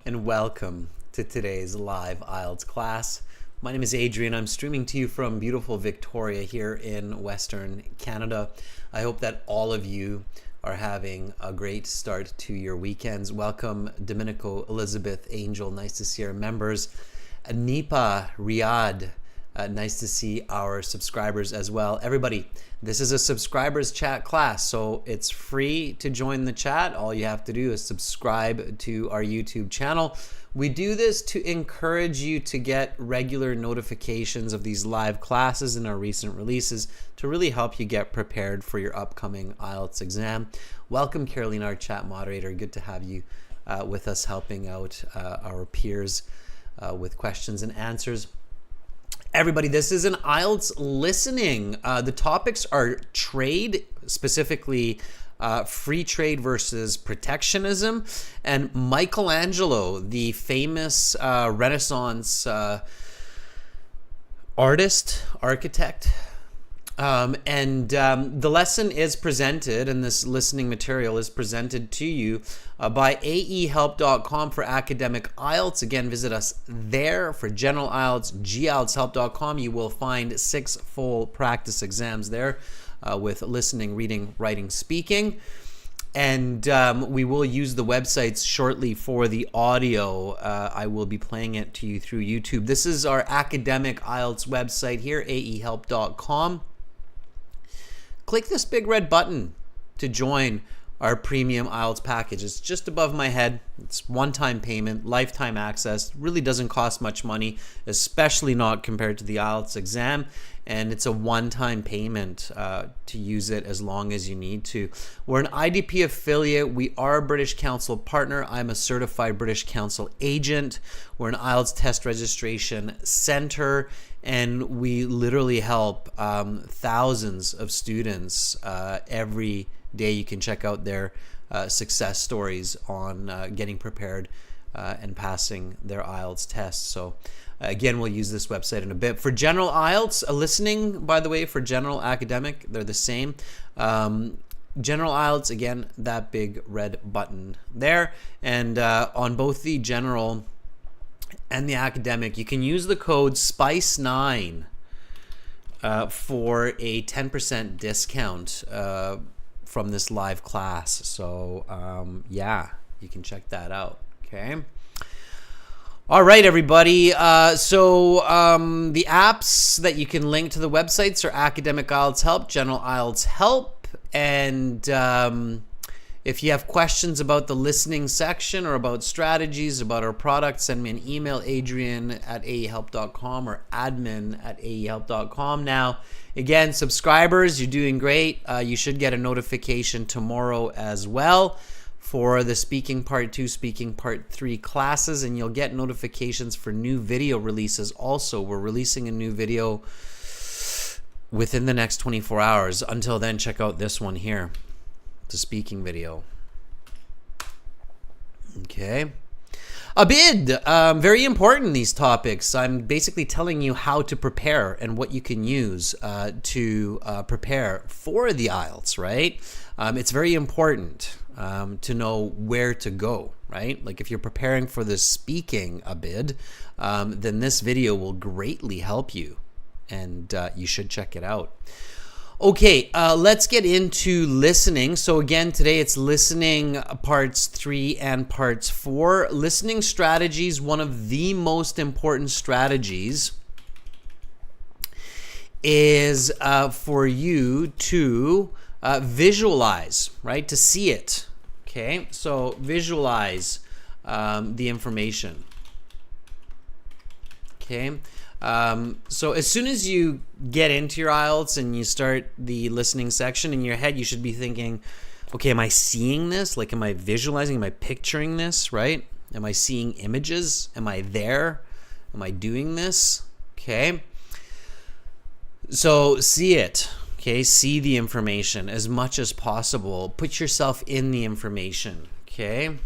and welcome to today's live IELTS class. My name is Adrian. I'm streaming to you from beautiful Victoria here in Western Canada. I hope that all of you are having a great start to your weekends. Welcome, Domenico, Elizabeth, Angel. Nice to see our members. Nipa, Riyadh. Nice to see our subscribers as well. Everybody, this is a subscribers chat class, so it's free to join the chat. All you have to do is subscribe to our YouTube channel. We do this to encourage you to get regular notifications of these live classes and our recent releases to really help you get prepared for your upcoming IELTS exam. Welcome, Caroline, our chat moderator. Good to have you with us helping out our peers with questions and answers. Everybody, this is an IELTS listening. The topics are trade, specifically free trade versus protectionism, and Michelangelo, the famous Renaissance architect. The lesson is presented, and this listening material is presented to you by aehelp.com for academic IELTS. Again, visit us there for general IELTS, gieltshelp.com. You will find 6 full practice exams there with listening, reading, writing, speaking. And we will use the websites shortly for the audio. I will be playing it to you through YouTube. This is our academic IELTS website here, aehelp.com. Click this big red button to join our premium IELTS package. It's just above my head. It's one-time payment, lifetime access. Really doesn't cost much money, especially not compared to the IELTS exam. And it's a one-time payment to use it as long as you need to. We're an IDP affiliate. We are a British Council partner. I'm a certified British Council agent. We're an IELTS test registration center, and we literally help thousands of students every day. You can check out their success stories on getting prepared and passing their IELTS tests. So again, we'll use this website in a bit. For general IELTS, listening, by the way, for general academic, they're the same. General IELTS, again, that big red button there. And on both the general and the academic, you can use the code SPICE9 for a 10% discount from this live class. So yeah, you can check that out. Okay. All right, everybody. The apps that you can link to the websites are Academic IELTS Help, General IELTS Help, and if you have questions about the listening section or about strategies, about our product, send me an email, adrian@aehelp.com or admin@aehelp.com. Now, again, subscribers, you're doing great. You should get a notification tomorrow as well for the Speaking Part 2, Speaking Part 3 classes, and you'll get notifications for new video releases also. We're releasing a new video within the next 24 hours. Until then, check out this one here, the speaking video. Okay. A bid, very important, these topics. I'm basically telling you how to prepare and what you can use to prepare for the IELTS, right? It's very important to know where to go, right? Like if you're preparing for the speaking a bid, then this video will greatly help you, and you should check it out. Okay, let's get into listening. So again, today it's listening parts 3 and parts 4. Listening strategies, one of the most important strategies is for you to visualize, right? To see it. Okay, so visualize the information. Okay. So as soon as you get into your IELTS and you start the listening section, in your head you should be thinking, okay, am I seeing this? Like, am I visualizing? Am I picturing this, right? Am I seeing images? Am I there? Am I doing this? Okay. So see it. Okay, see the information as much as possible. Put yourself in the information. Okay.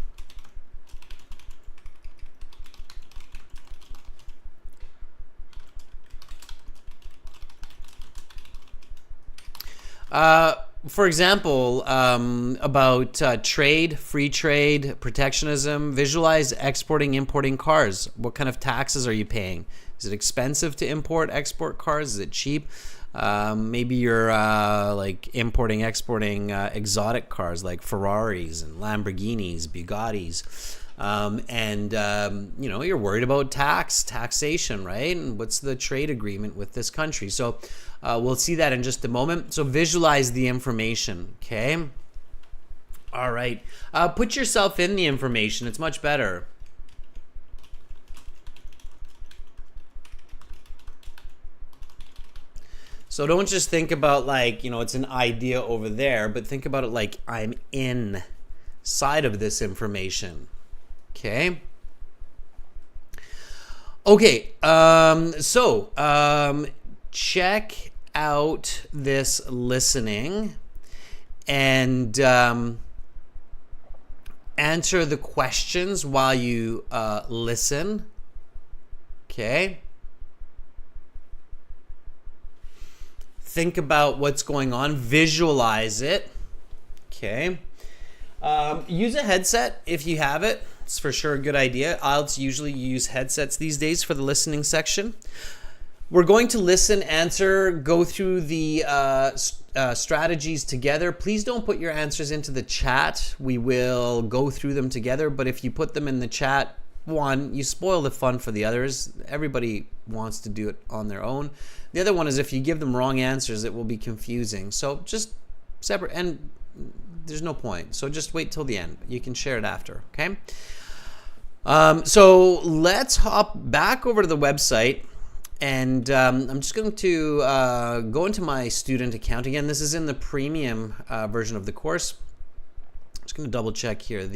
for example, about trade, free trade, protectionism, visualize exporting, importing cars. What kind of taxes are you paying? Is it expensive to import, export cars? Is it cheap? Maybe you're like importing, exporting exotic cars like Ferraris and Lamborghinis, Bugattis. You're worried about taxation, right? And what's the trade agreement with this country? So we'll see that in just a moment. So visualize the information, okay? All right. Put yourself in the information. It's much better. So don't just think about like, it's an idea over there, but think about it like I'm inside of this information. Okay. Okay. Check out this listening and answer the questions while you listen. Okay. Think about what's going on. Visualize it. Okay. Use a headset if you have it. It's for sure a good idea. IELTS usually use headsets these days for the listening section. We're going to listen, answer, go through the strategies together. Please don't put your answers into the chat. We will go through them together, but if you put them in the chat, one, you spoil the fun for the others. Everybody wants to do it on their own. The other one is if you give them wrong answers, it will be confusing. So just separate, and there's no point. So just wait till the end. You can share it after, okay? So let's hop back over to the website, and I'm just going to go into my student account. Again, this is in the premium version of the course. I'm just going to double check here.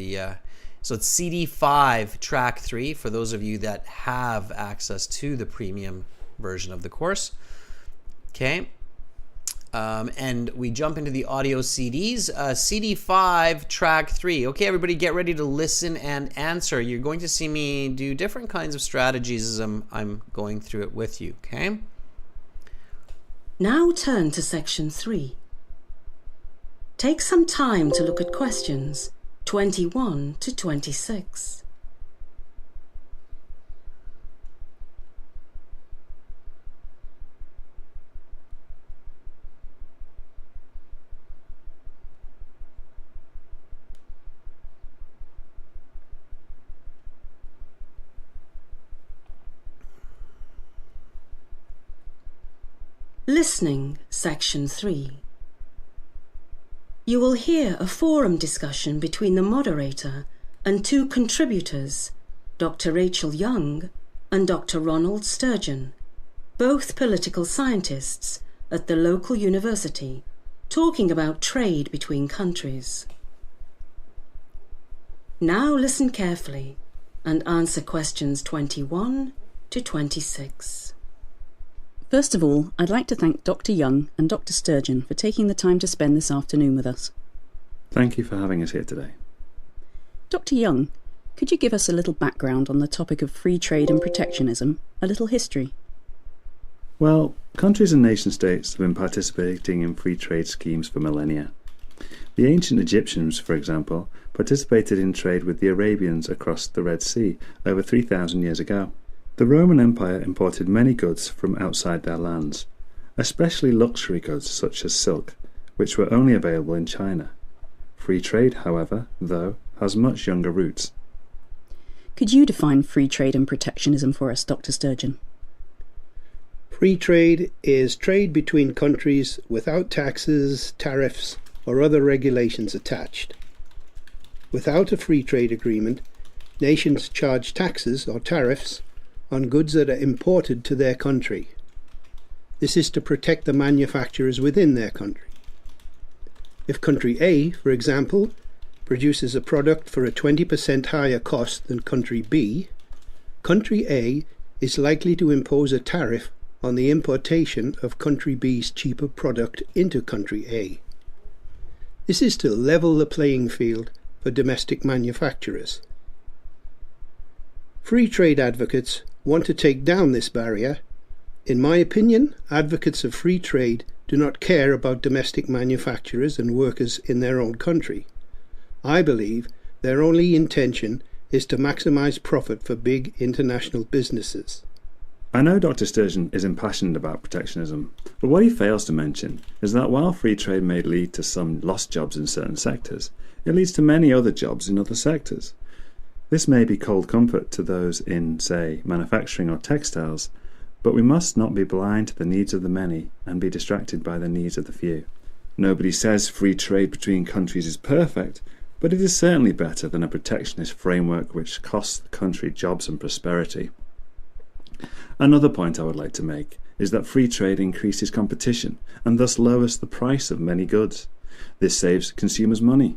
So it's CD5 track 3 for those of you that have access to the premium version of the course. Okay. And we jump into the audio CDs. CD5 track 3. Okay, everybody get ready to listen and answer. You're going to see me do different kinds of strategies as I'm going through it with you. Okay. Now turn to section 3. Take some time to look at questions 21 to 26. Listening, section 3. You will hear a forum discussion between the moderator and 2 contributors, Dr. Rachel Young and Dr. Ronald Sturgeon, both political scientists at the local university, talking about trade between countries. Now listen carefully and answer questions 21 to 26. First of all, I'd like to thank Dr. Young and Dr. Sturgeon for taking the time to spend this afternoon with us. Thank you for having us here today. Dr. Young, could you give us a little background on the topic of free trade and protectionism, a little history? Well, countries and nation-states have been participating in free trade schemes for millennia. The ancient Egyptians, for example, participated in trade with the Arabians across the Red Sea over 3,000 years ago. The Roman Empire imported many goods from outside their lands, especially luxury goods such as silk, which were only available in China. Free trade, however, though, has much younger roots. Could you define free trade and protectionism for us, Dr. Sturgeon? Free trade is trade between countries without taxes, tariffs, or other regulations attached. Without a free trade agreement, nations charge taxes or tariffs on goods that are imported to their country. This is to protect the manufacturers within their country. If country A, for example, produces a product for a 20% higher cost than country B, country A is likely to impose a tariff on the importation of country B's cheaper product into country A. This is to level the playing field for domestic manufacturers. Free trade advocates want to take down this barrier. In my opinion, advocates of free trade do not care about domestic manufacturers and workers in their own country. I believe their only intention is to maximise profit for big international businesses. I know Dr. Sturgeon is impassioned about protectionism, but what he fails to mention is that while free trade may lead to some lost jobs in certain sectors, it leads to many other jobs in other sectors. This may be cold comfort to those in, say, manufacturing or textiles, but we must not be blind to the needs of the many and be distracted by the needs of the few. Nobody says free trade between countries is perfect, but it is certainly better than a protectionist framework which costs the country jobs and prosperity. Another point I would like to make is that free trade increases competition and thus lowers the price of many goods. This saves consumers money.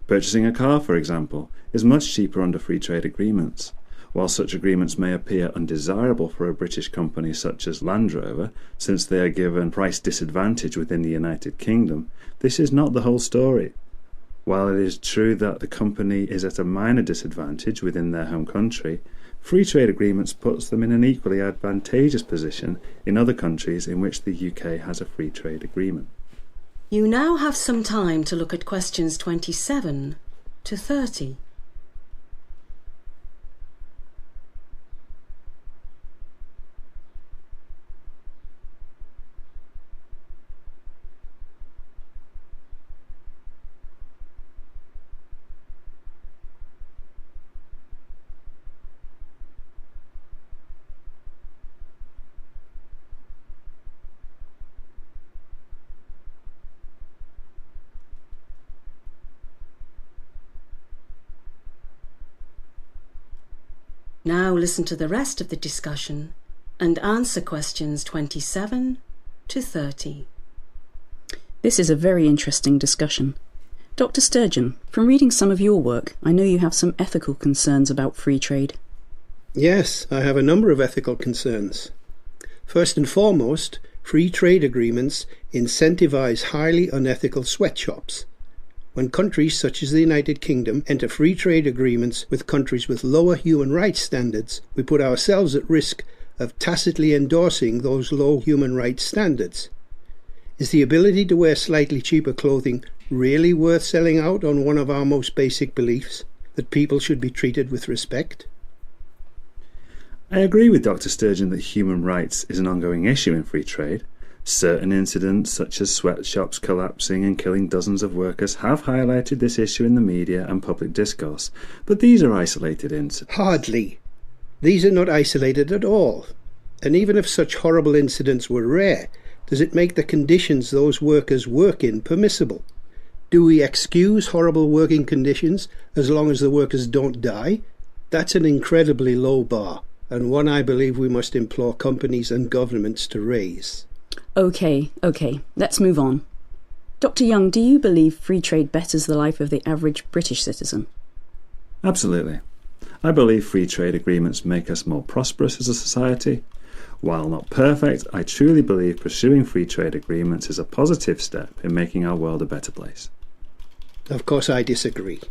Purchasing a car, for example, is much cheaper under free trade agreements. While such agreements may appear undesirable for a British company such as Land Rover, since they are given price disadvantage within the United Kingdom, this is not the whole story. While it is true that the company is at a minor disadvantage within their home country, free trade agreements puts them in an equally advantageous position in other countries in which the UK has a free trade agreement. You now have some time to look at questions 27 to 30. Now listen to the rest of the discussion and answer questions 27 to 30. This is a very interesting discussion. Dr. Sturgeon, from reading some of your work, I know you have some ethical concerns about free trade. Yes, I have a number of ethical concerns. First and foremost, free trade agreements incentivise highly unethical sweatshops. When countries such as the United Kingdom enter free trade agreements with countries with lower human rights standards, we put ourselves at risk of tacitly endorsing those low human rights standards. Is the ability to wear slightly cheaper clothing really worth selling out on one of our most basic beliefs, that people should be treated with respect? I agree with Dr. Sturgeon that human rights is an ongoing issue in free trade. Certain incidents, such as sweatshops collapsing and killing dozens of workers, have highlighted this issue in the media and public discourse, but these are isolated incidents. Hardly. These are not isolated at all. And even if such horrible incidents were rare, does it make the conditions those workers work in permissible? Do we excuse horrible working conditions as long as the workers don't die? That's an incredibly low bar, and one I believe we must implore companies and governments to raise. Okay, let's move on. Dr. Young, do you believe free trade betters the life of the average British citizen? Absolutely. I believe free trade agreements make us more prosperous as a society. While not perfect, I truly believe pursuing free trade agreements is a positive step in making our world a better place. Of course, I disagree.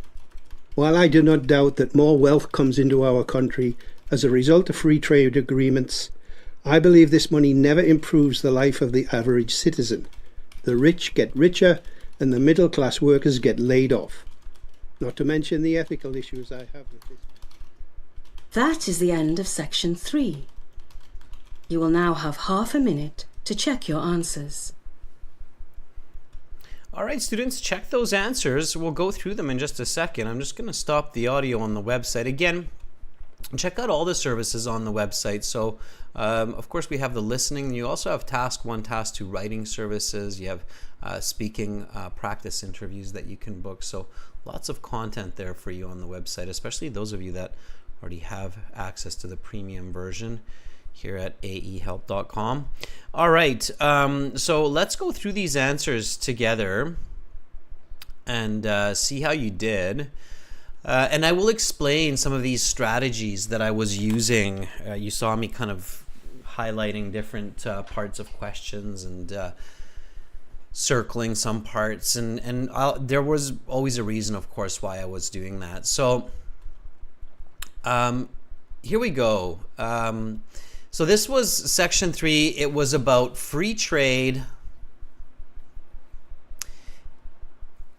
While I do not doubt that more wealth comes into our country as a result of free trade agreements, I believe this money never improves the life of the average citizen. The rich get richer and the middle-class workers get laid off. Not to mention the ethical issues I have with this. That is the end of section 3. You will now have half a minute to check your answers. All right, students, check those answers. We'll go through them in just a second. I'm just going to stop the audio on the website. Again, check out all the services on the website. So, of course, we have the listening. You also have task 1, task 2 writing services. You have speaking practice interviews that you can book. So lots of content there for you on the website, especially those of you that already have access to the premium version here at aehelp.com. All right, so let's go through these answers together and see how you did. And I will explain some of these strategies that I was using. You saw me kind of highlighting different parts of questions and circling some parts. And there was always a reason, of course, why I was doing that. So here we go. So this was section 3. It was about free trade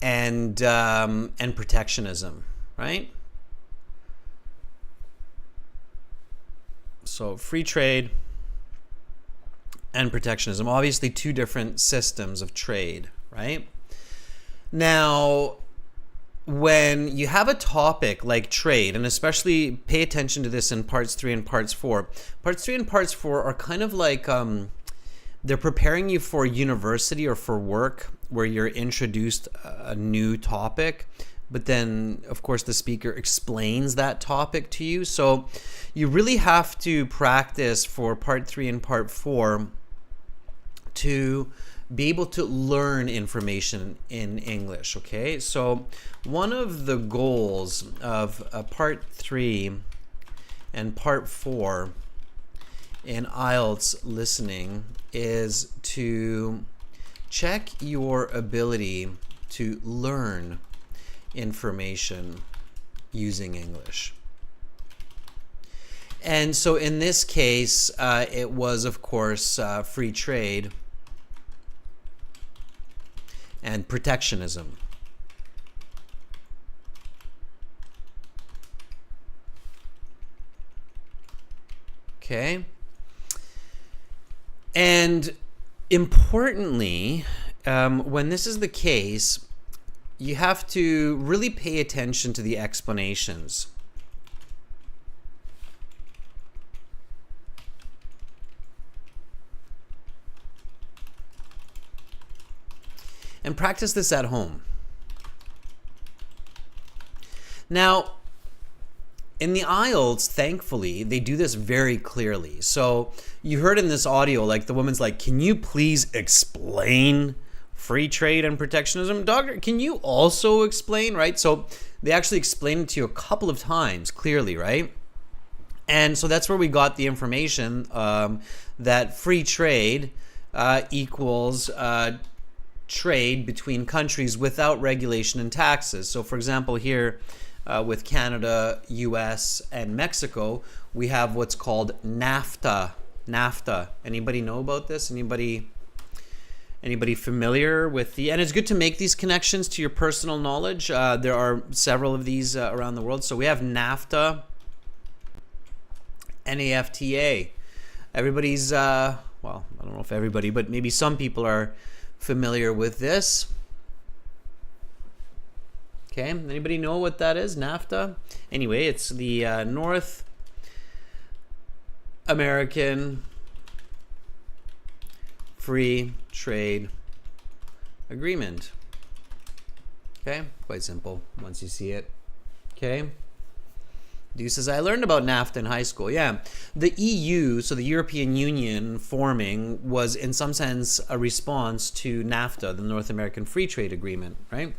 and protectionism, right? So free trade and protectionism, obviously two different systems of trade, right? Now, when you have a topic like trade, and especially pay attention to this in parts 3 and parts 4. Parts 3 and parts 4 are kind of like they're preparing you for university or for work, where you're introduced a new topic, but then of course the speaker explains that topic to you. So you really have to practice for part 3 and part 4 to be able to learn information in English, okay? So one of the goals of part 3 and part 4 in IELTS listening is to check your ability to learn information using English. And so in this case, it was, of course, free trade and protectionism. Okay. And importantly, when this is the case, you have to really pay attention to the explanations. And practice this at home. Now, in the IELTS, thankfully, they do this very clearly. So you heard in this audio, like the woman's like, can you please explain free trade and protectionism? Doctor, can you also explain, right? So they actually explain it to you a couple of times clearly, right? And so that's where we got the information that free trade equals trade between countries without regulation and taxes. So for example, here with Canada, US, and Mexico, we have what's called NAFTA. NAFTA. Anybody know about this? Anybody familiar with the... And it's good to make these connections to your personal knowledge. There are several of these around the world. So we have NAFTA, NAFTA. Everybody's, well, I don't know if everybody, but maybe some people are familiar with this. Okay, anybody know what that is? NAFTA? Anyway, it's the North American Free Trade Agreement. Okay, quite simple once you see it. Okay. Dude says, I learned about NAFTA in high school. Yeah. The EU, so the European Union forming, was in some sense a response to NAFTA, the North American Free Trade Agreement, right?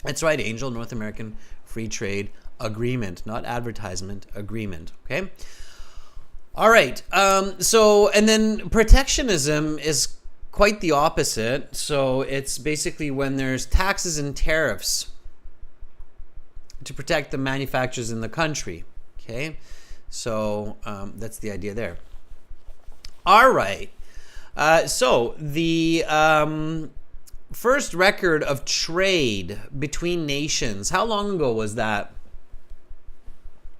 That's right, Angel, North American Free Trade Agreement, not advertisement, agreement, okay? All right, and then protectionism is quite the opposite. So it's basically when there's taxes and tariffs to protect the manufacturers in the country, okay? So that's the idea there. All right, so the first record of trade between nations, how long ago was that?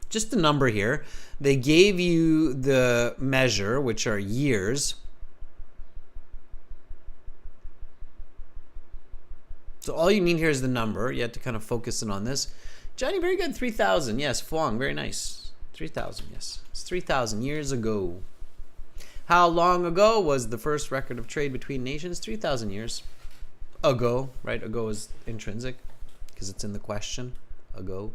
Just a number here. They gave you the measure, which are years. So all you need here is the number. You have to kind of focus in on this. Johnny, very good. 3,000. Yes, Fuang, very nice. 3,000, yes. It's 3,000 years ago. How long ago was the first record of trade between nations? 3,000 years ago, right? Ago is intrinsic because it's in the question. Ago.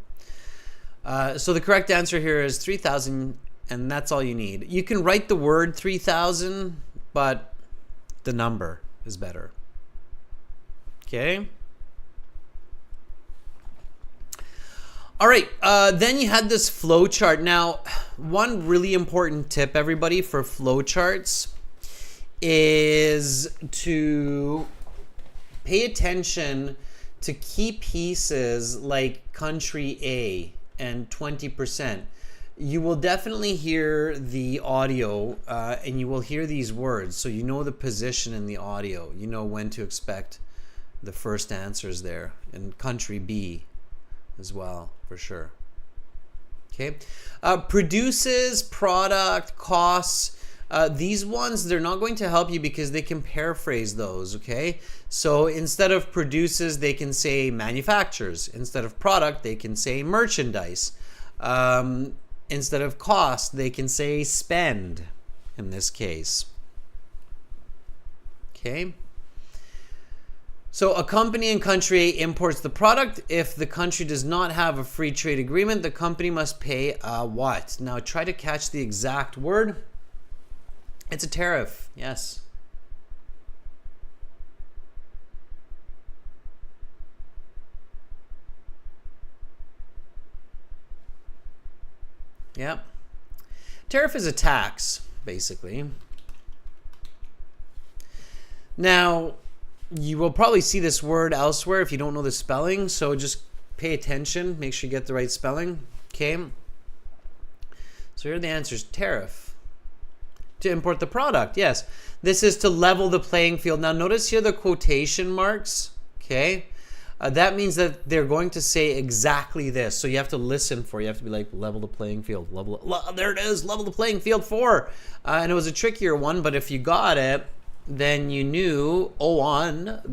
So the correct answer here is 3,000, and that's all you need. You can write the word 3,000, but the number is better. Okay? All right, then you had this flow chart. Now, one really important tip, everybody, for flow charts is to pay attention to key pieces like country A and 20%. You will definitely hear the audio and you will hear these words. So you know the position in the audio. You know when to expect the first answers there, and country B as well, for sure. Okay, produces, product, costs. These ones, they're not going to help you because they can paraphrase those, okay? So instead of produces, they can say manufactures. Instead of product, they can say merchandise. Instead of cost, they can say spend in this case. Okay? So a company in country A imports the product. If the country does not have a free trade agreement, the company must pay a what? Now try to catch the exact word. It's a tariff, yes. Yep. Tariff is a tax, basically. Now, you will probably see this word elsewhere if you don't know the spelling, so just pay attention, make sure you get the right spelling, okay? So here are the answers. Tariff. To import the product, yes. This is to level the playing field. Now notice here the quotation marks, okay? That means that they're going to say exactly this. So you have to listen for it. You have to be like, level the playing field. There it is, level the playing field for. And it was a trickier one, but if you got it, then you knew,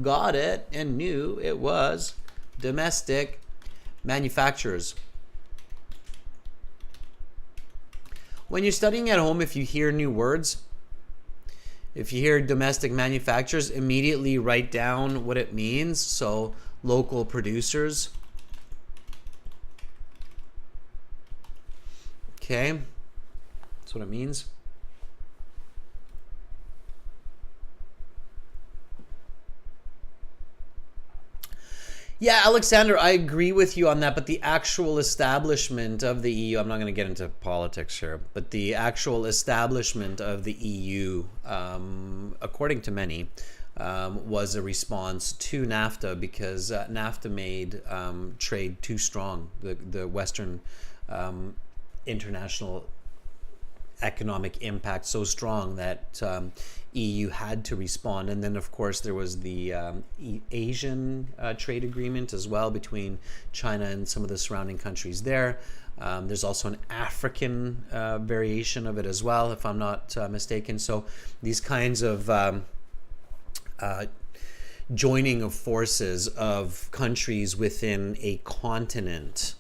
got it, and knew it was domestic manufacturers. When you're studying at home, if you hear new words, if you hear domestic manufacturers, immediately write down what it means. So local producers. Okay, that's what it means. Yeah, Alexander, I agree with you on that, but the actual establishment of the EU, I'm not going to get into politics here, but the actual establishment of the EU, according to many, was a response to NAFTA because NAFTA made trade too strong. The Western international economic impact so strong that EU had to respond. And then of course there was the Asian trade agreement as well between China and some of the surrounding countries there. There's also an African variation of it as well, if I'm not mistaken. So these kinds of joining of forces of countries within a continent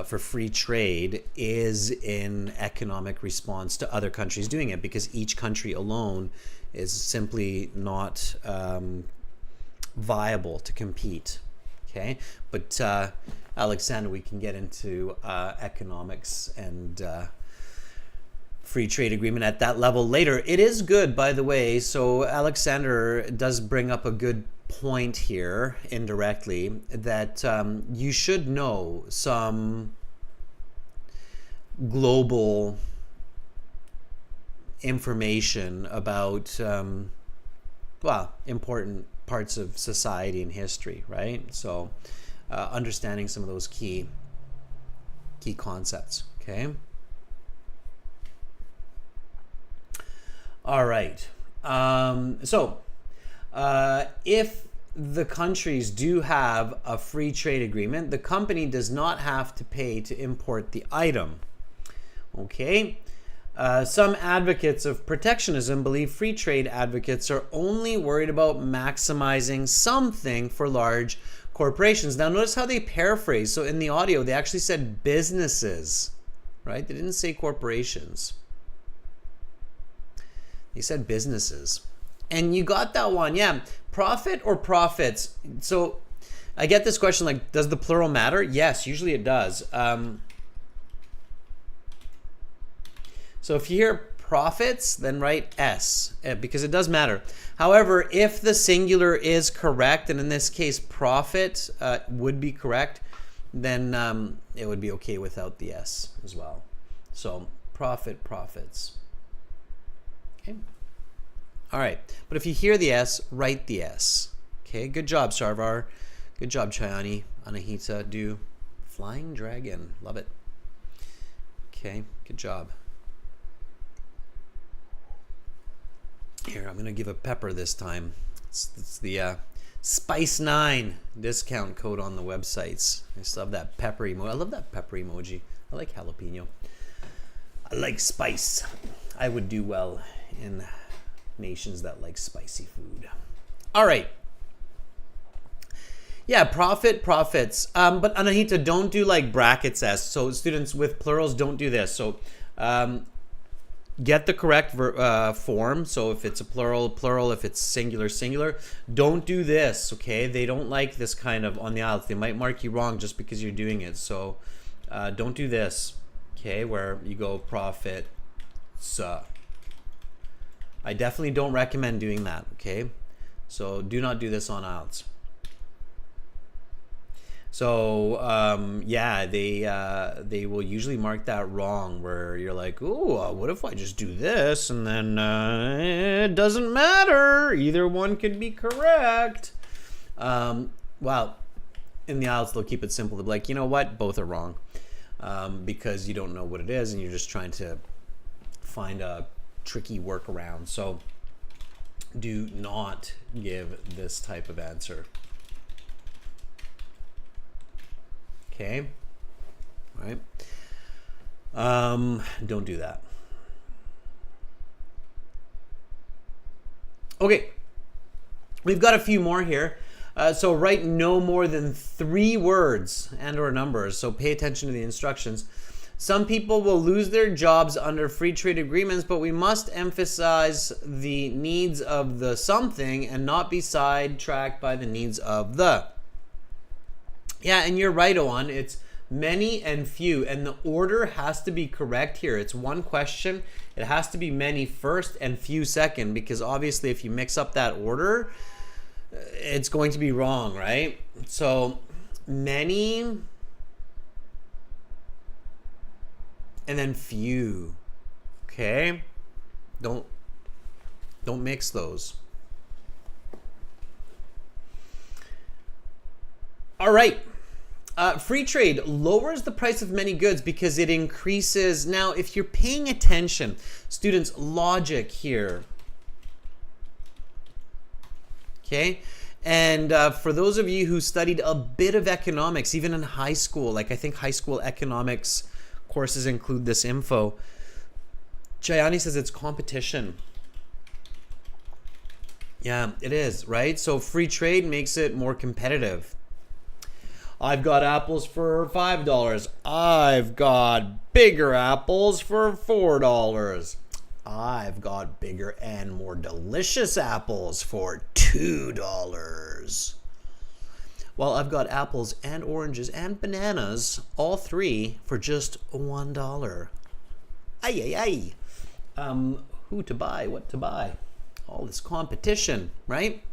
for free trade is in economic response to other countries doing it, because each country alone is simply not viable to compete. Okay, but Alexander, we can get into economics and free trade agreement at that level later. It is good, by the way. So Alexander does bring up a good point here indirectly, that you should know some global information about important parts of society and history, right? So understanding some of those key concepts. Okay, all right. If the countries do have a free trade agreement, the company does not have to pay to import the item. Okay? Some advocates of protectionism believe free trade advocates are only worried about maximizing something for large corporations. Now notice how they paraphrase. So in the audio, they actually said businesses, right? They didn't say corporations. They said businesses. And you got that one, yeah. Profit or profits? So I get this question like, does the plural matter? Yes, usually it does. So if you hear profits, then write S, because it does matter. However, if the singular is correct, and in this case profit would be correct, then it would be okay without the S as well. So profit, profits. Okay. All right, but if you hear the S, write the S. Okay, good job, Sarvar. Good job, Chayani. Anahita, do. Flying Dragon, love it. Okay, good job. Here, I'm gonna give a pepper this time. It's the Spice9 discount code on the websites. I still have that pepper emoji. I love that pepper emoji. I like jalapeno. I like spice. I would do well in nations that like spicy food. All right. Yeah, profits. But Anahita, don't do like brackets S. So students with plurals, don't do this. So get the correct form. So if it's a plural, plural. If it's singular, singular. Don't do this, okay? They don't like this kind of on the IELTS. They might mark you wrong just because you're doing it. So don't do this, okay? Where you go profit. I definitely don't recommend doing that, okay? So do not do this on IELTS. So yeah, they will usually mark that wrong, where you're like, oh, what if I just do this, and then it doesn't matter, either one could be correct. Well, in the IELTS they'll keep it simple. They'll be like, you know what, both are wrong, because you don't know what it is and you're just trying to find a tricky workaround. So do not give this type of answer. Okay, all right. Don't do that. Okay, we've got a few more here. So write no more than 3 words and or numbers. So pay attention to the instructions. Some people will lose their jobs under free trade agreements, but we must emphasize the needs of the something and not be sidetracked by the needs of the. Yeah, and you're right, Owen. It's many and few, and the order has to be correct here. It's one question. It has to be many first and few second, because obviously if you mix up that order, it's going to be wrong, right? So many and then few. Okay? Don't mix those. All right. Free trade lowers the price of many goods because it increases. Now, if you're paying attention, students, logic here. Okay? And for those of you who studied a bit of economics, even in high school, like I think high school economics courses include this info, Chayani says it's competition. Yeah, it is, right? So free trade makes it more competitive. I've got apples for $5. I've got bigger apples for $4. I've got bigger and more delicious apples for $2. Well, I've got apples and oranges and bananas, all 3 for just $1. Ay, ay, ay. Who to buy, what to buy. All this competition, right?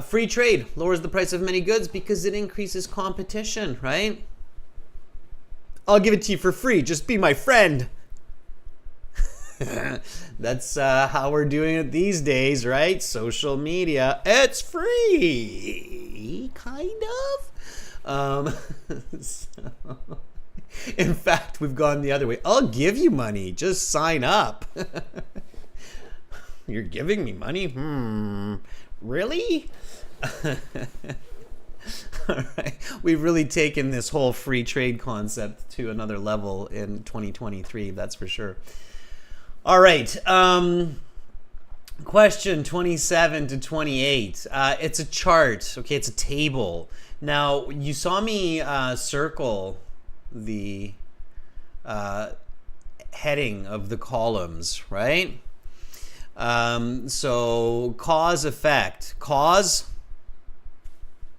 Free trade lowers the price of many goods because it increases competition, right? I'll give it to you for free. Just be my friend. That's how we're doing it these days, right? Social media. It's free, kind of. So, in fact, we've gone the other way. I'll give you money. Just sign up. You're giving me money? Really? All right. We've really taken this whole free trade concept to another level in 2023, that's for sure. All right. Question 27 to 28. It's a chart. Okay, it's a table. Now, you saw me circle the heading of the columns, right? So cause effect. Cause,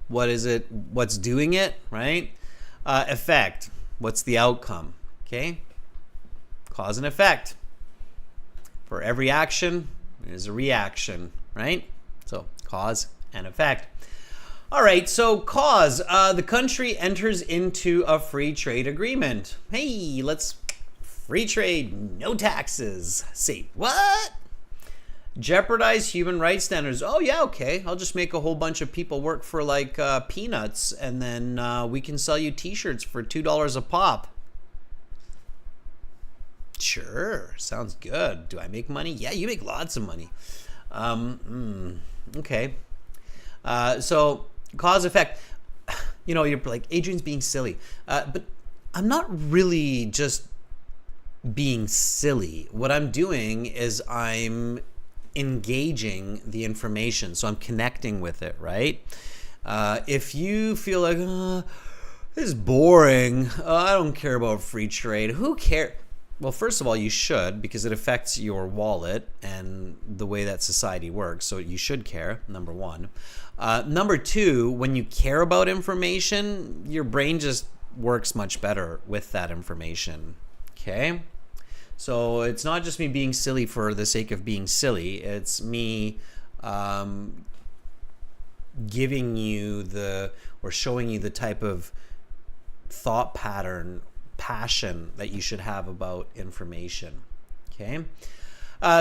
what is it? What's doing it, right? Effect, what's the outcome? Okay? Cause and effect. For every action, there's a reaction, right? So cause and effect. All right, so cause. The country enters into a free trade agreement. Hey, let's free trade, no taxes. Say what? Jeopardize human rights standards. Oh yeah, okay. I'll just make a whole bunch of people work for like peanuts, and then we can sell you t-shirts for $2 a pop. Sure, sounds good. Do I make money? Yeah, you make lots of money. Okay. So cause effect, you're like, Adrian's being silly. But I'm not really just being silly. What I'm doing is I'm engaging the information. So I'm connecting with it, right? If you feel like, this is boring, I don't care about free trade, who cares? Well, first of all, you should, because it affects your wallet and the way that society works. So you should care, number one. Number two, when you care about information, your brain just works much better with that information. Okay? So it's not just me being silly for the sake of being silly. It's me giving you or showing you the type of thought pattern, passion that you should have about information. Okay?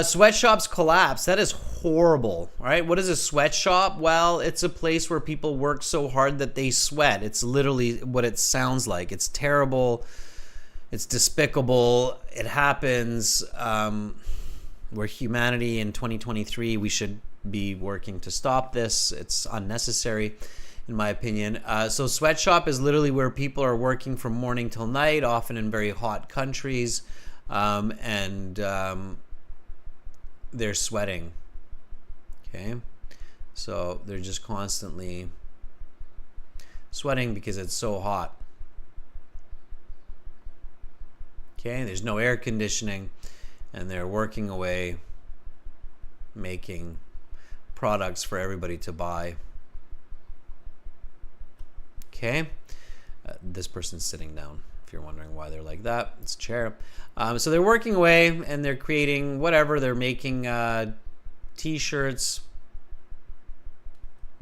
Sweatshops collapse. That is horrible. All right. What is a sweatshop? Well, it's a place where people work so hard that they sweat. It's literally what it sounds like. It's terrible. It's despicable. It happens. We're humanity in 2023. We should be working to stop this. It's unnecessary, in my opinion. So sweatshop is literally where people are working from morning till night, often in very hot countries, and they're sweating. Okay, so they're just constantly sweating because it's so hot. Okay, there's no air conditioning, and they're working away, making products for everybody to buy. Okay, this person's sitting down. If you're wondering why they're like that, it's a chair. So they're working away and they're creating whatever. They're making t-shirts.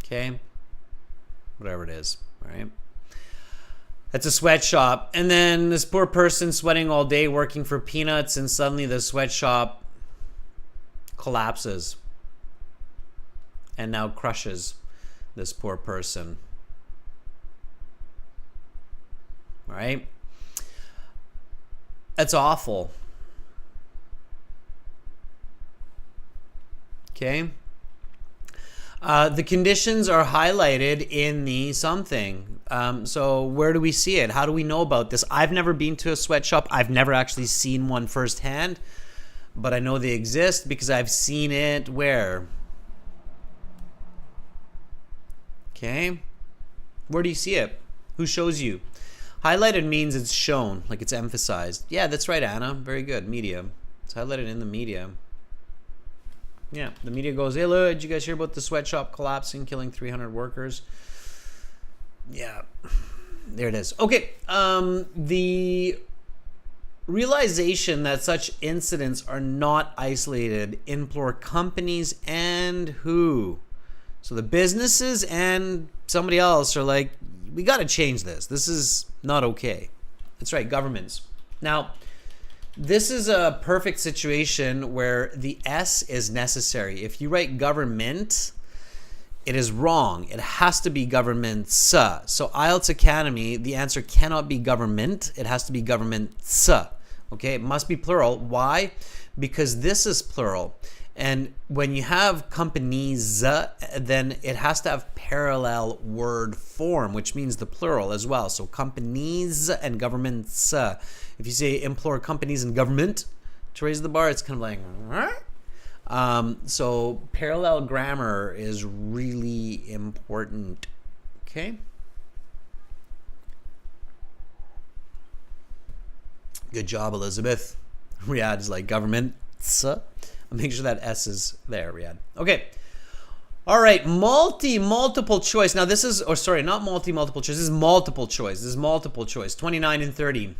Okay, whatever it is. All right. That's a sweatshop. And then this poor person sweating all day working for peanuts, and suddenly the sweatshop collapses and now crushes this poor person. All right? That's awful. Okay? The conditions are highlighted in the something. So where do we see it? How do we know about this? I've never been to a sweatshop. I've never actually seen one firsthand, but I know they exist because I've seen it where? Okay. Where do you see it? Who shows you? Highlighted means it's shown, like it's emphasized. Yeah, that's right, Anna. Very good. Media. It's highlighted in the media. Yeah, the media goes, hey, look, did you guys hear about the sweatshop collapsing, killing 300 workers? Yeah, there it is. Okay, the realization that such incidents are not isolated implore companies and who? So the businesses and somebody else are like, we got to change this. This is not okay. That's right, governments. Now, this is a perfect situation where the S is necessary. If you write government, it is wrong. It has to be governments. So IELTS Academy, the answer cannot be government. It has to be governments. Okay, it must be plural. Why? Because this is plural. And when you have companies, then it has to have parallel word form, which means the plural as well. So companies and governments. If you say implore companies and government to raise the bar, it's kind of like, so parallel grammar is really important. Okay. Good job, Elizabeth. Riyadh is like governments. I'll make sure that S is there, Riyadh. Okay. All right. Multiple choice. Now this is, not multiple choice. This is multiple choice. This is multiple choice. 29 and 30.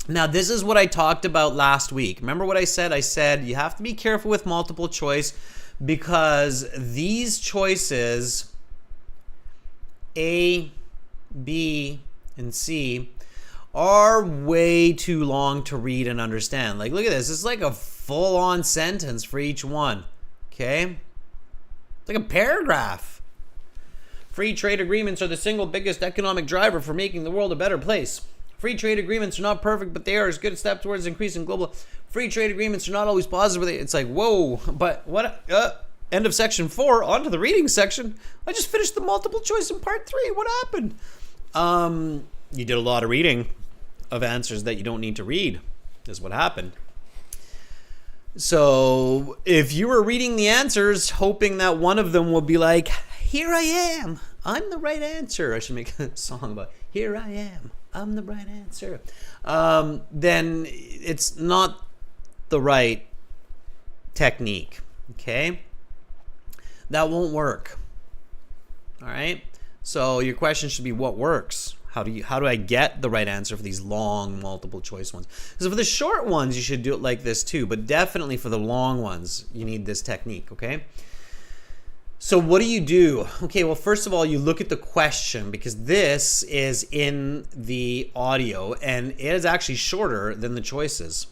Now this is what I talked about last week. Remember what I said? I said you have to be careful with multiple choice because these choices, A, B, and C, are way too long to read and understand. Like, look at this. It's like a full-on sentence for each one. Okay? It's like a paragraph. Free trade agreements are the single biggest economic driver for making the world a better place. Free trade agreements are not perfect, but they are as good a step towards increasing global. Free trade agreements are not always positive. It's like, whoa, but what? End of section 4. On to the reading section. I just finished the multiple choice in part 3. What happened? You did a lot of reading of answers that you don't need to read, is what happened. So if you were reading the answers hoping that one of them will be like, here I am, I'm the right answer. I should make a song about here I am, I'm the right answer. Then it's not the right technique, okay? That won't work. All right? So your question should be, what works? How do I get the right answer for these long multiple choice ones? Because for the short ones, you should do it like this too, but definitely for the long ones, you need this technique, okay? So what do you do? Okay, well, first of all, you look at the question, because this is in the audio and it is actually shorter than the choices.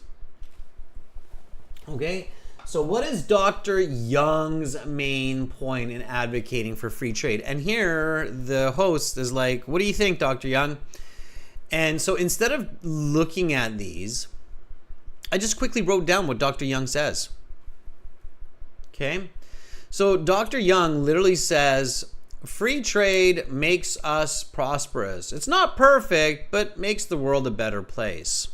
Okay? So what is Dr. Young's main point in advocating for free trade? And here the host is like, what do you think, Dr. Young? And so instead of looking at these, I just quickly wrote down what Dr. Young says. Okay? So Dr. Young literally says, free trade makes us prosperous. It's not perfect, but makes the world a better place.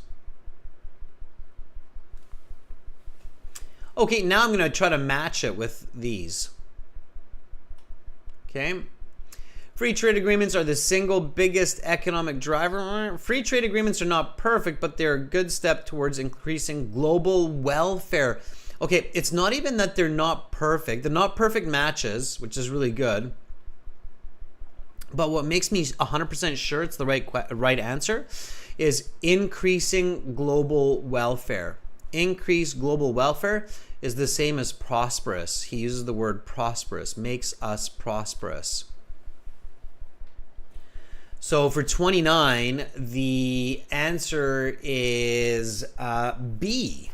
Okay, now I'm going to try to match it with these. Okay. Free trade agreements are the single biggest economic driver. Free trade agreements are not perfect, but they're a good step towards increasing global welfare. Okay, it's not even that they're not perfect. They're not perfect matches, which is really good. But what makes me 100% sure it's the right answer is increasing global welfare. Increase global welfare is the same as prosperous. He uses the word prosperous, makes us prosperous. So for 29, the answer is B.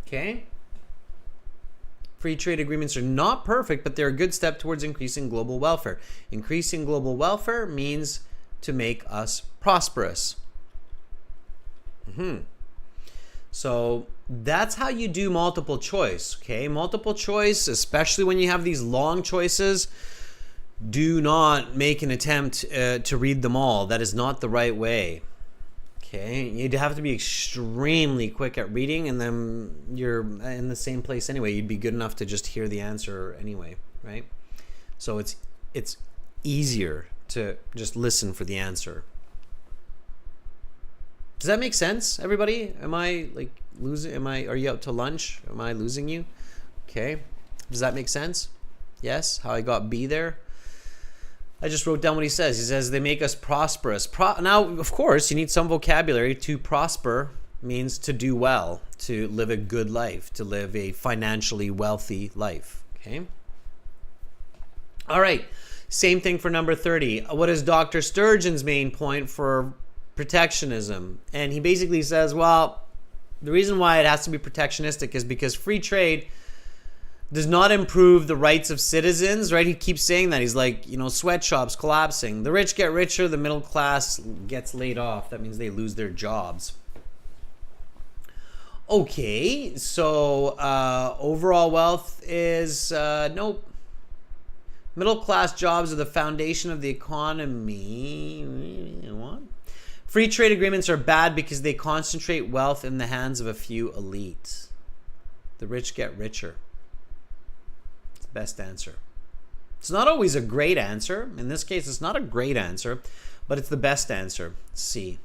Okay? Free trade agreements are not perfect, but they're a good step towards increasing global welfare. Increasing global welfare means to make us prosperous. So that's how you do multiple choice, okay? Multiple choice, especially when you have these long choices, do not make an attempt to read them all. That is not the right way, okay? You'd have to be extremely quick at reading, and then you're in the same place anyway. You'd be good enough to just hear the answer anyway, right? So it's easier to just listen for the answer. Does that make sense, everybody? Am I like losing? Are you out to lunch? Am I losing you? Okay. Does that make sense? Yes? How I got B there? I just wrote down what he says. He says they make us prosperous. Now, of course, you need some vocabulary. To prosper means to do well, to live a good life, to live a financially wealthy life. Okay? All right. Same thing for number 30. What is Dr. Sturgeon's main point for protectionism? And he basically says, well, the reason why it has to be protectionistic is because free trade does not improve the rights of citizens, right? He keeps saying that. He's like, sweatshops collapsing. The rich get richer, the middle class gets laid off. That means they lose their jobs. Okay, so overall wealth is, nope. Middle class jobs are the foundation of the economy. What? Free trade agreements are bad because they concentrate wealth in the hands of a few elite. The rich get richer. It's the best answer. It's not always a great answer. In this case, it's not a great answer, but it's the best answer. C.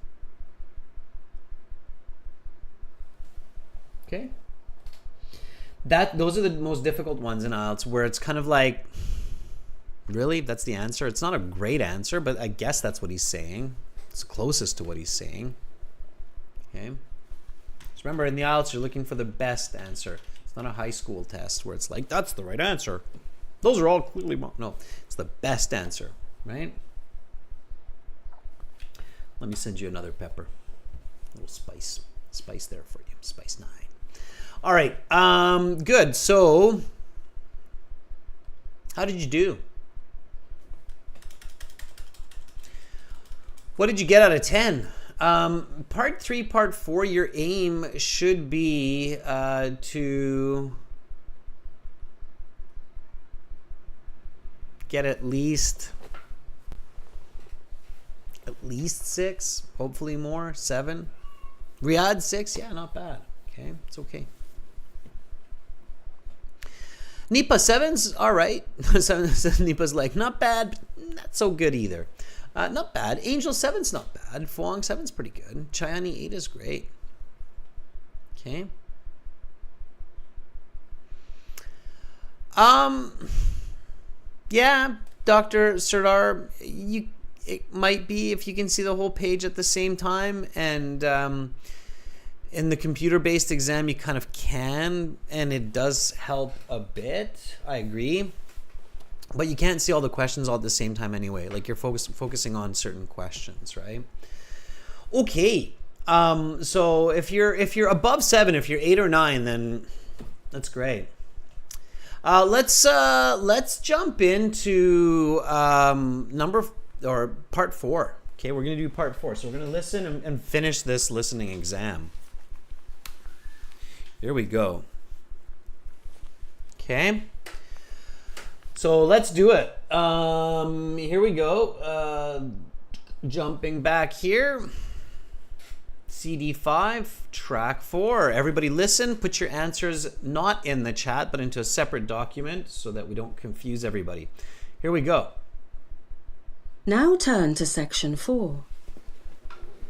Okay? Those are the most difficult ones in IELTS, where it's kind of like, really? That's the answer? It's not a great answer, but I guess that's what he's saying. It's closest to what he's saying. Okay? Just remember, in the IELTS, you're looking for the best answer. It's not a high school test where it's like, that's the right answer. Those are all clearly wrong. No, it's the best answer, right? Let me send you another pepper. A little spice. Spice there for you. Spice 9. All right. Good. So, how did you do? What did you get out of 10? Part 3, Part 4, your aim should be to get at least 6, hopefully more, 7. Riyadh 6, yeah, not bad. Okay, it's okay. Nipa 7's all right. Nipa's like, not bad, but not so good either. Not bad. Angel 7's not bad. Fuang 7's pretty good. Chayani 8 is great. Okay. Yeah, Dr. Sardar, it might be if you can see the whole page at the same time, and in the computer-based exam you kind of can, and it does help a bit. I agree. But you can't see all the questions all at the same time anyway. Like, you're focusing on certain questions, right? Okay. So if you're above 7, if you're 8 or 9, then that's great. Let's jump into part 4. Okay, we're gonna do part 4. So we're gonna listen and finish this listening exam. Here we go. Okay. So let's do it. Here we go. Jumping back here. CD5, track 4. Everybody listen. Put your answers not in the chat, but into a separate document so that we don't confuse everybody. Here we go. Now turn to section 4.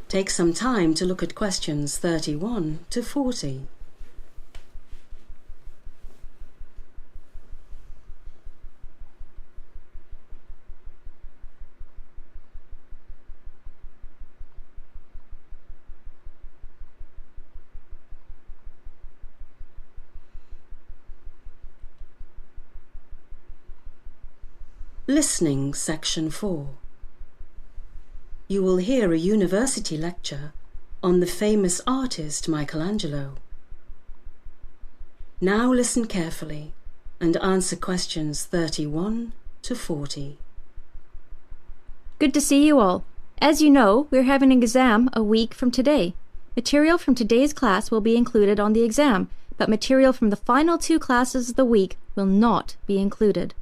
Take some time to look at questions 31 to 40. Listening, section 4. You will hear a university lecture on the famous artist Michelangelo. Now listen carefully and answer questions 31 to 40. Good to see you all. As you know, we're having an exam a week from today. Material from today's class will be included on the exam, but material from the final 2 classes of the week will not be included.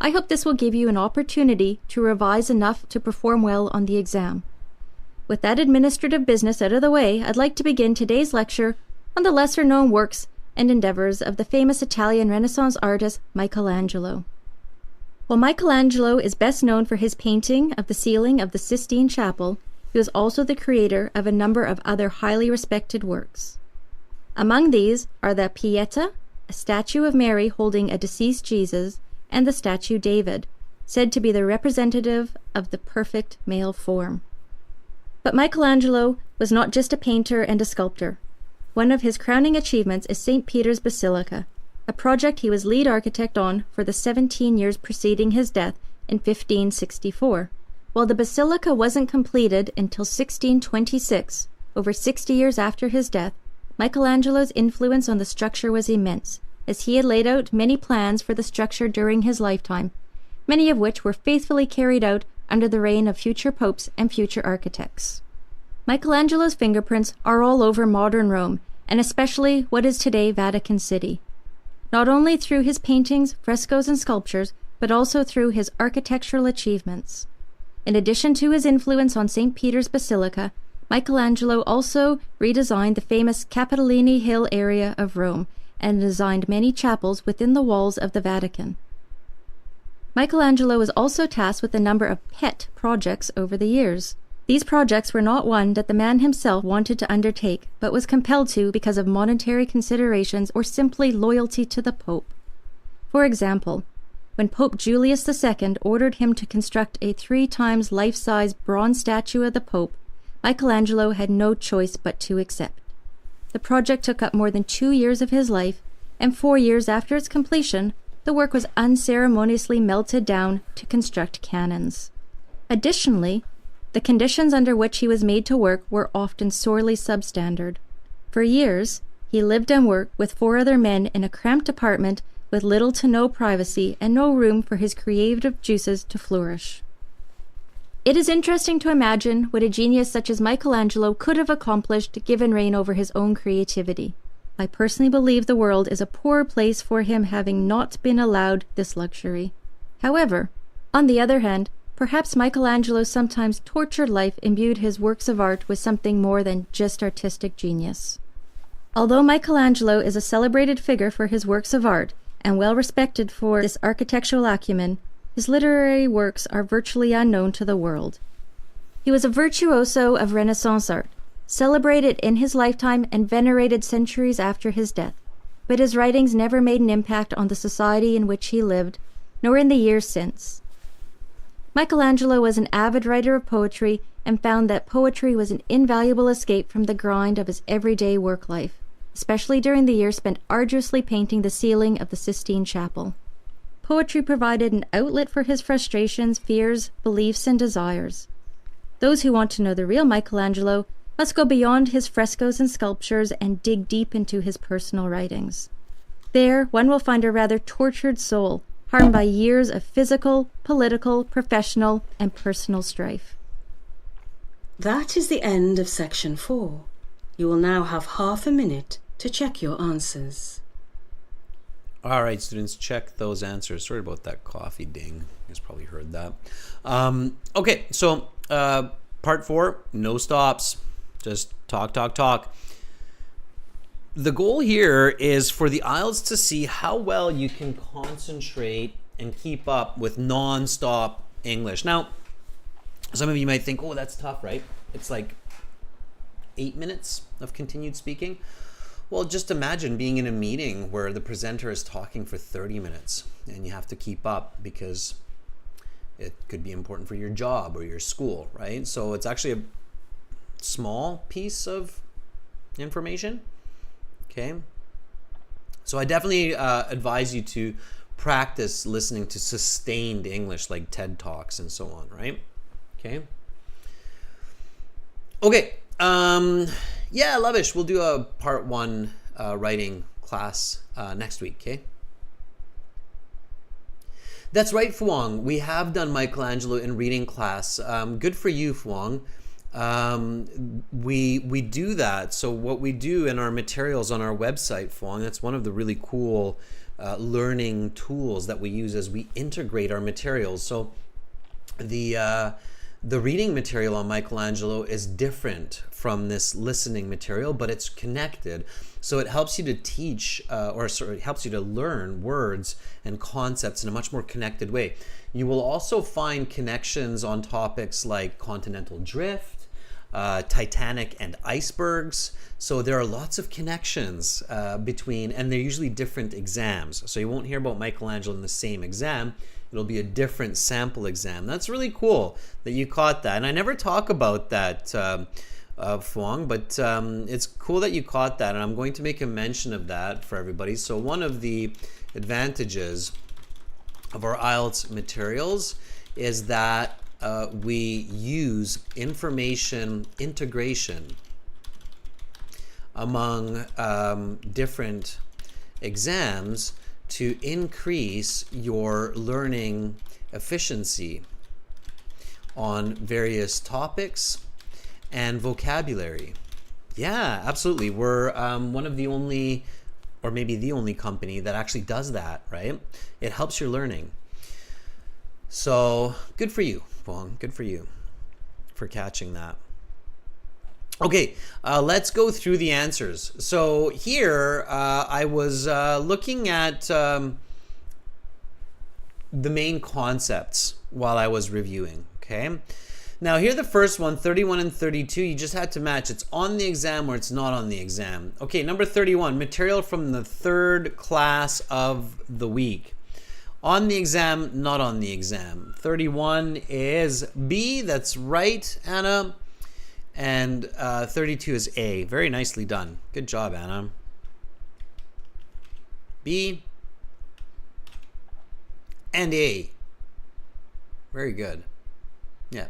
I hope this will give you an opportunity to revise enough to perform well on the exam. With that administrative business out of the way, I'd like to begin today's lecture on the lesser-known works and endeavors of the famous Italian Renaissance artist Michelangelo. While Michelangelo is best known for his painting of the ceiling of the Sistine Chapel, he was also the creator of a number of other highly respected works. Among these are the Pieta, a statue of Mary holding a deceased Jesus, and the statue David, said to be the representative of the perfect male form. But Michelangelo was not just a painter and a sculptor. One of his crowning achievements is St. Peter's Basilica, a project he was lead architect on for the 17 years preceding his death in 1564. While the basilica wasn't completed until 1626, over 60 years after his death, Michelangelo's influence on the structure was immense, as he had laid out many plans for the structure during his lifetime, many of which were faithfully carried out under the reign of future popes and future architects. Michelangelo's fingerprints are all over modern Rome, and especially what is today Vatican City. Not only through his paintings, frescoes, and sculptures, but also through his architectural achievements. In addition to his influence on St. Peter's Basilica, Michelangelo also redesigned the famous Capitoline Hill area of Rome, and designed many chapels within the walls of the Vatican. Michelangelo was also tasked with a number of pet projects over the years. These projects were not one that the man himself wanted to undertake, but was compelled to because of monetary considerations or simply loyalty to the Pope. For example, when Pope Julius II ordered him to construct a 3 times life-size bronze statue of the Pope, Michelangelo had no choice but to accept. The project took up more than 2 years of his life, and 4 years after its completion, the work was unceremoniously melted down to construct cannons. Additionally, the conditions under which he was made to work were often sorely substandard. For years, he lived and worked with 4 other men in a cramped apartment with little to no privacy and no room for his creative juices to flourish. It is interesting to imagine what a genius such as Michelangelo could have accomplished given reign over his own creativity. I personally believe the world is a poor place for him having not been allowed this luxury. However, on the other hand, perhaps Michelangelo's sometimes tortured life imbued his works of art with something more than just artistic genius. Although Michelangelo is a celebrated figure for his works of art and well respected for this architectural acumen, his literary works are virtually unknown to the world. He was a virtuoso of Renaissance art, celebrated in his lifetime and venerated centuries after his death, but his writings never made an impact on the society in which he lived, nor in the years since. Michelangelo was an avid writer of poetry and found that poetry was an invaluable escape from the grind of his everyday work life, especially during the years spent arduously painting the ceiling of the Sistine Chapel. Poetry provided an outlet for his frustrations, fears, beliefs, and desires. Those who want to know the real Michelangelo must go beyond his frescoes and sculptures and dig deep into his personal writings. There, one will find a rather tortured soul, harmed by years of physical, political, professional, and personal strife. That is the end of section 4. You will now have half a minute to check your answers. All right, students, check those answers. Sorry about that coffee ding. You guys probably heard that. Okay, so part 4, no stops. Just talk, talk, talk. The goal here is for the IELTS to see how well you can concentrate and keep up with non-stop English. Now, some of you might think, oh, that's tough, right? It's like 8 minutes of continued speaking. Well, just imagine being in a meeting where the presenter is talking for 30 minutes and you have to keep up because it could be important for your job or your school, right? So it's actually a small piece of information, okay? So I definitely advise you to practice listening to sustained English like TED Talks and so on, right? Okay. Okay. Yeah, Lovish, we'll do a part 1 writing class next week, okay? That's right, Fuang. We have done Michelangelo in reading class. Good for you, Fuang. We do that. So what we do in our materials on our website, Fuang, that's one of the really cool learning tools that we use as we integrate our materials. So the reading material on Michelangelo is different from this listening material, but it's connected. So it helps you to teach, it helps you to learn words and concepts in a much more connected way. You will also find connections on topics like continental drift, Titanic and icebergs. So there are lots of connections between, and they're usually different exams. So you won't hear about Michelangelo in the same exam. It'll be a different sample exam. That's really cool that you caught that. And I never talk about that, Fuang, but it's cool that you caught that. And I'm going to make a mention of that for everybody. So one of the advantages of our IELTS materials is that we use information integration among different exams to increase your learning efficiency on various topics and vocabulary. Yeah, absolutely. We're one of the only, or maybe the only company that actually does that, right? It helps your learning. So good for you, Fong. Good for you for catching that. Okay, let's go through the answers. So here I was looking at the main concepts while I was reviewing, okay? Now here the first one, 31 and 32, you just had to match. It's on the exam or it's not on the exam. Okay, number 31, material from the third class of the week. On the exam, not on the exam. 31 is B, that's right, Anna. And 32 is A. Very nicely done. Good job, Anna. B and A. Very good. Yeah.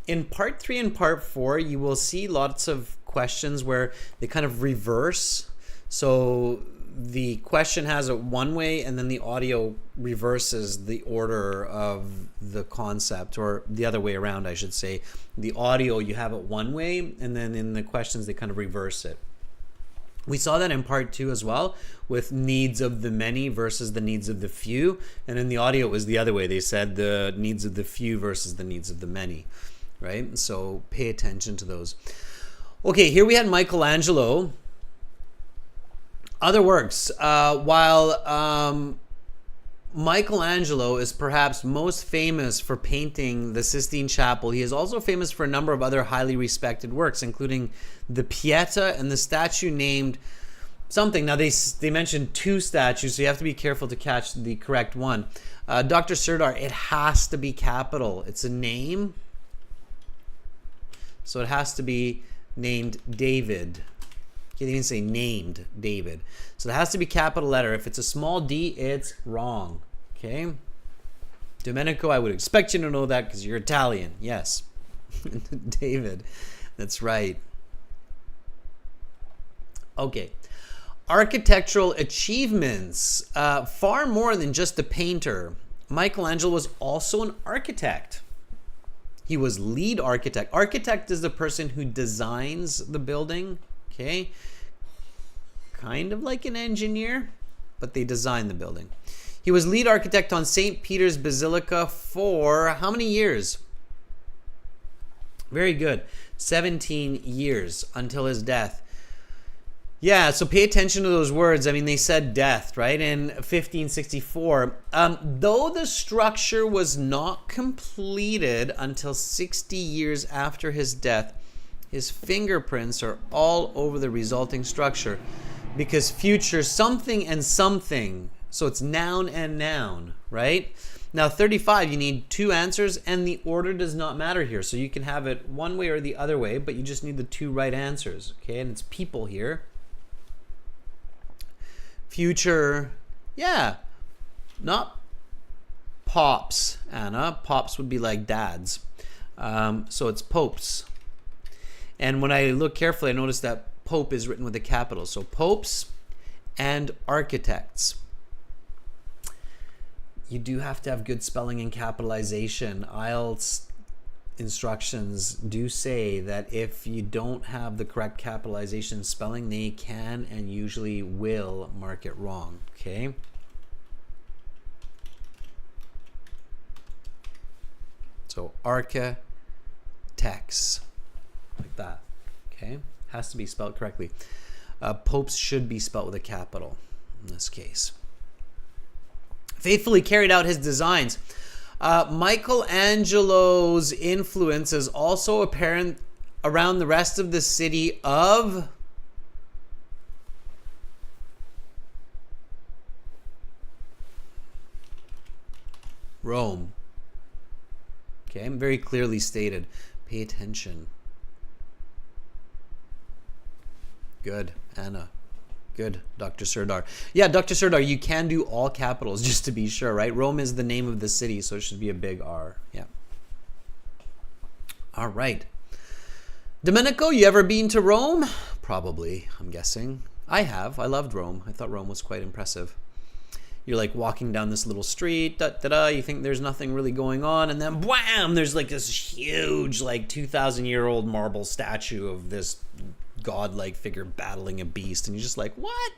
In part 3 and part 4, you will see lots of questions where they kind of reverse. So the question has it one way and then the audio reverses the order of the concept, or the other way around, I should say. The audio, you have it one way, and then in the questions they kind of reverse it. We saw that in part 2 as well, with needs of the many versus the needs of the few. And in the audio, it was the other way. They said the needs of the few versus the needs of the many, right? So pay attention to those. Okay, here we had Michelangelo. Other works. While Michelangelo is perhaps most famous for painting the Sistine Chapel, he is also famous for a number of other highly respected works, including the Pieta and the statue named something. Now, they mentioned 2 statues, so you have to be careful to catch the correct one. Dr. Serdar, it has to be capital. It's a name, so it has to be named David. Can't even say named David. So it has to be capital letter. If it's a small d, it's wrong. Okay? Domenico, I would expect you to know that because you're Italian. Yes. David. That's right. Okay. Architectural achievements. Far more than just a painter. Michelangelo was also an architect. He was lead architect. Architect is the person who designs the building. Okay, kind of like an engineer, but they designed the building. He was lead architect on St. Peter's Basilica for how many years? Very good. 17 years until his death. Yeah, so pay attention to those words. I mean, they said death, right? In 1564. Though the structure was not completed until 60 years after his death, his fingerprints are all over the resulting structure, because future something and something, so it's noun and noun, right? Now 35, you need 2 answers, and the order does not matter here, so you can have it one way or the other way, but you just need the 2 right answers, okay? And it's people here. Future, yeah, not pops, Anna. Pops would be like dads, so it's popes. And when I look carefully, I notice that Pope is written with a capital. So popes and architects. You do have to have good spelling and capitalization. IELTS instructions do say that if you don't have the correct capitalization spelling, they can and usually will mark it wrong. Okay? So architects. Like that. Okay? Has to be spelled correctly. Popes should be spelled with a capital in this case. Faithfully carried out his designs. Michelangelo's influence is also apparent around the rest of the city of Rome. Okay, very clearly stated. Pay attention. Good, Anna. Good, Dr. Serdar. Yeah, Dr. Serdar, you can do all capitals just to be sure, right? Rome is the name of the city, so it should be a big R. Yeah. All right. Domenico, you ever been to Rome? Probably, I'm guessing. I have. I loved Rome. I thought Rome was quite impressive. You're like walking down this little street, you think there's nothing really going on, and then wham, there's like this huge, like 2,000-year-old marble statue of this godlike figure battling a beast, and you're just like, what?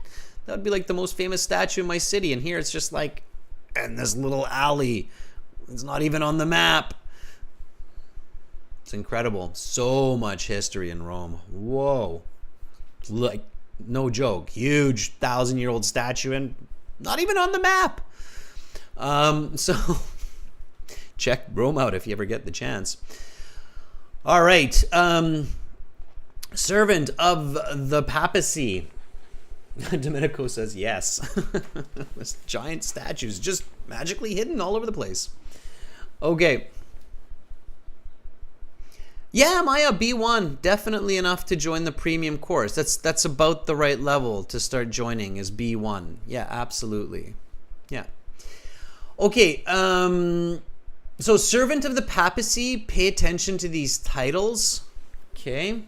That would be like the most famous statue in my city, and here it's just like in this little alley. It's not even on the map. It's incredible. So much history in Rome. Whoa. Like, no joke. Huge 1,000-year-old statue and not even on the map. So check Rome out if you ever get the chance. All right. Servant of the papacy. Domenico says yes. This giant statues just magically hidden all over the place. Okay. Yeah, Maya, B1, definitely enough to join the premium course. That's about the right level to start joining is B1. Yeah, absolutely. Yeah. Okay, so servant of the papacy, pay attention to these titles. Okay.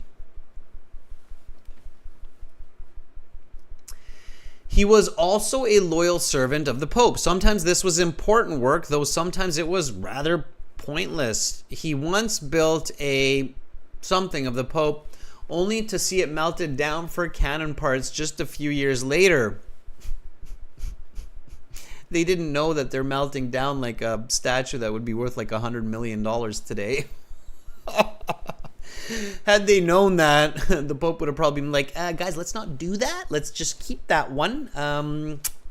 He was also a loyal servant of the Pope. Sometimes this was important work, though sometimes it was rather pointless. He once built something of the Pope only to see it melted down for cannon parts just a few years later. They didn't know that they're melting down like a statue that would be worth like $100 million today. Had they known that, the Pope would have probably been like, guys, let's not do that. Let's just keep that one.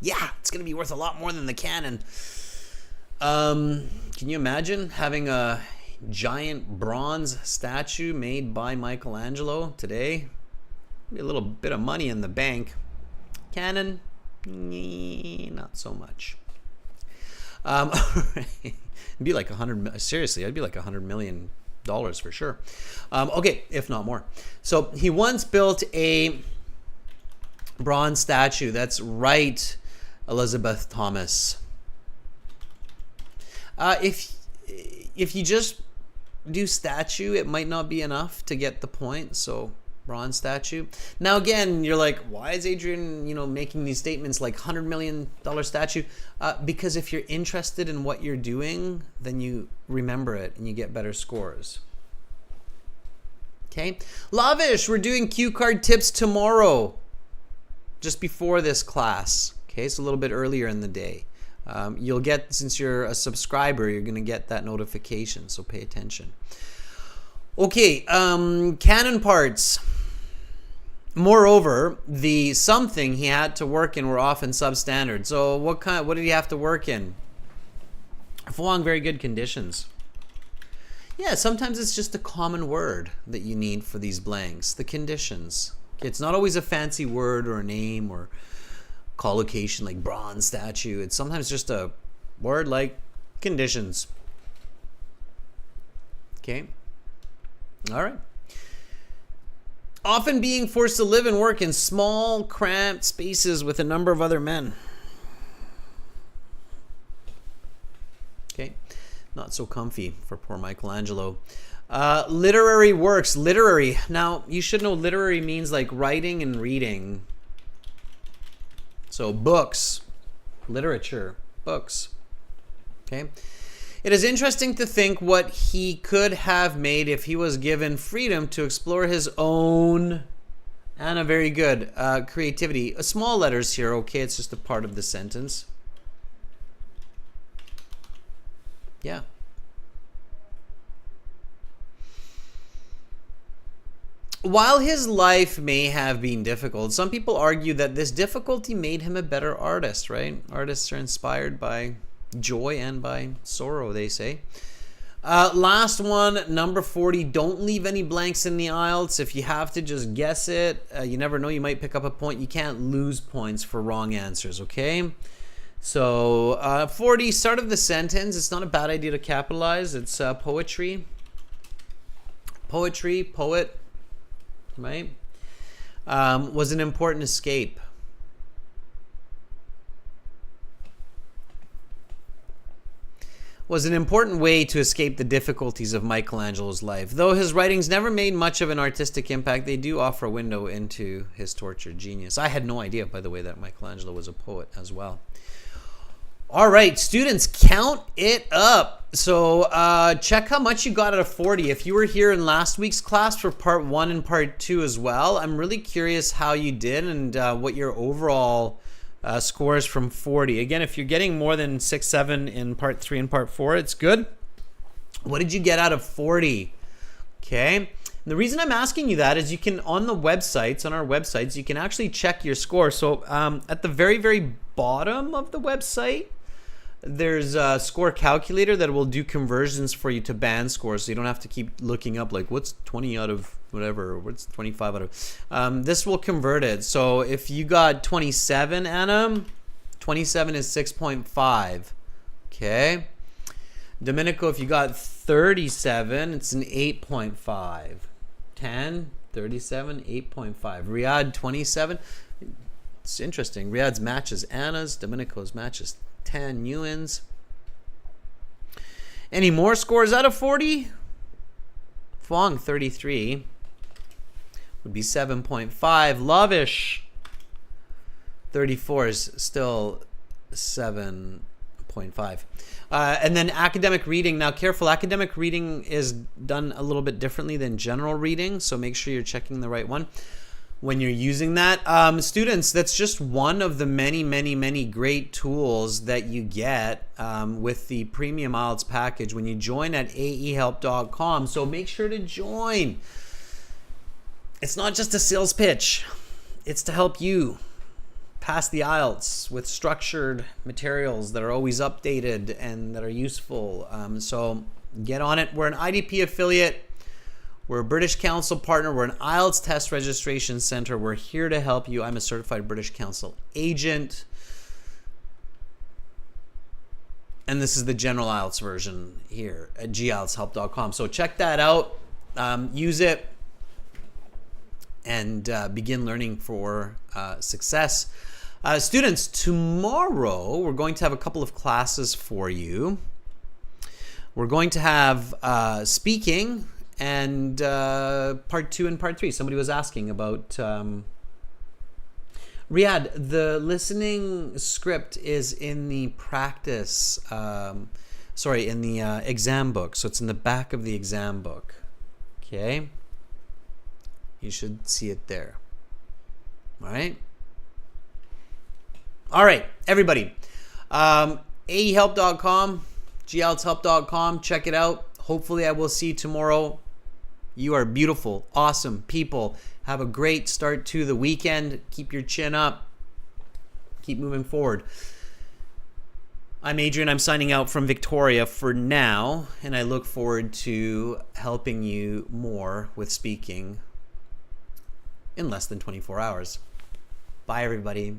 Yeah, it's going to be worth a lot more than the cannon. Can you imagine having a giant bronze statue made by Michelangelo today? Be a little bit of money in the bank. Cannon, not so much. It'd be like seriously, I'd be like $100 million for sure. Okay, if not more. So he once built a bronze statue. That's right, Elizabeth Thomas. If you just do statue, it might not be enough to get the point. So bronze statue. Now again, you're like, why is Adrian, making these statements like $100 million statue? Because if you're interested in what you're doing, then you remember it and you get better scores. Okay, Lavish, we're doing cue card tips tomorrow, just before this class. Okay, so a little bit earlier in the day. You'll get, since you're a subscriber, you're going to get that notification, so pay attention. Okay, cannon parts. Moreover, the something he had to work in were often substandard. So what did he have to work in? Fuang, very good conditions. Yeah, sometimes it's just a common word that you need for these blanks, the conditions. Okay, it's not always a fancy word or a name or collocation like bronze statue. It's sometimes just a word like conditions. Okay. All right. Often being forced to live and work in small, cramped spaces with a number of other men. Okay. Not so comfy for poor Michelangelo. Literary works. Literary. Now, you should know literary means like writing and reading. So books, literature, books. Okay. It is interesting to think what he could have made if he was given freedom to explore his own, Anna, very good, creativity. Small letters here, okay? It's just a part of the sentence. Yeah. While his life may have been difficult, some people argue that this difficulty made him a better artist, right? Artists are inspired by joy and by sorrow, they say. Last one, number 40. Don't leave any blanks in the IELTS. If you have to, just guess it. You never know, you might pick up a point. You can't lose points for wrong answers, okay? So 40, start of the sentence. It's not a bad idea to capitalize. It's poetry. Poetry, poet, right? Was an important escape. Was an important way to escape the difficulties of Michelangelo's life. Though his writings never made much of an artistic impact, they do offer a window into his tortured genius. I had no idea, by the way, that Michelangelo was a poet as well. All right, students, count it up. So check how much you got out of 40. If you were here in last week's class for part 1 and part 2 as well, I'm really curious how you did and what your overall scores from 40. Again, if you're getting more than 6, 7 in part 3 and part 4, it's good. What did you get out of 40? Okay. And the reason I'm asking you that is you can, on our websites, you can actually check your score. So at the very, very bottom of the website, there's a score calculator that will do conversions for you to band scores, so you don't have to keep looking up like what's 20 out of whatever, or what's 25 out of. This will convert it. So if you got 27, Anna, 27 is 6.5. Okay. Domenico, if you got 37, it's an 8.5. 10, 37, 8.5. Riyadh, 27. It's interesting. Riyadh's matches Anna's. Domenico's matches 10. Ewan's. Any more scores out of 40? Fong, 33. Would be 7.5. Lovish. 34 is still 7.5. And then academic reading. Now, careful, academic reading is done a little bit differently than general reading, so make sure you're checking the right one when you're using that. Students, that's just one of the many, many, many great tools that you get with the Premium IELTS package when you join at aehelp.com. So make sure to join. It's not just a sales pitch. It's to help you pass the IELTS with structured materials that are always updated and that are useful. So get on it. We're an IDP affiliate. We're a British Council partner. We're an IELTS test registration center. We're here to help you. I'm a certified British Council agent. And this is the general IELTS version here at gieltshelp.com. So check that out. Use it and begin learning for success. Students, tomorrow we're going to have a couple of classes for you. We're going to have speaking and part 2 and part 3. Somebody was asking about Riyadh. The listening script is in the practice, in the exam book. So it's in the back of the exam book. Okay. You should see it there. All right. All right, everybody. aehelp.com, gieltshelp.com. Check it out. Hopefully I will see you tomorrow. You are beautiful, awesome people. Have a great start to the weekend. Keep your chin up. Keep moving forward. I'm Adrian. I'm signing out from Victoria for now, and I look forward to helping you more with speaking in less than 24 hours. Bye, everybody.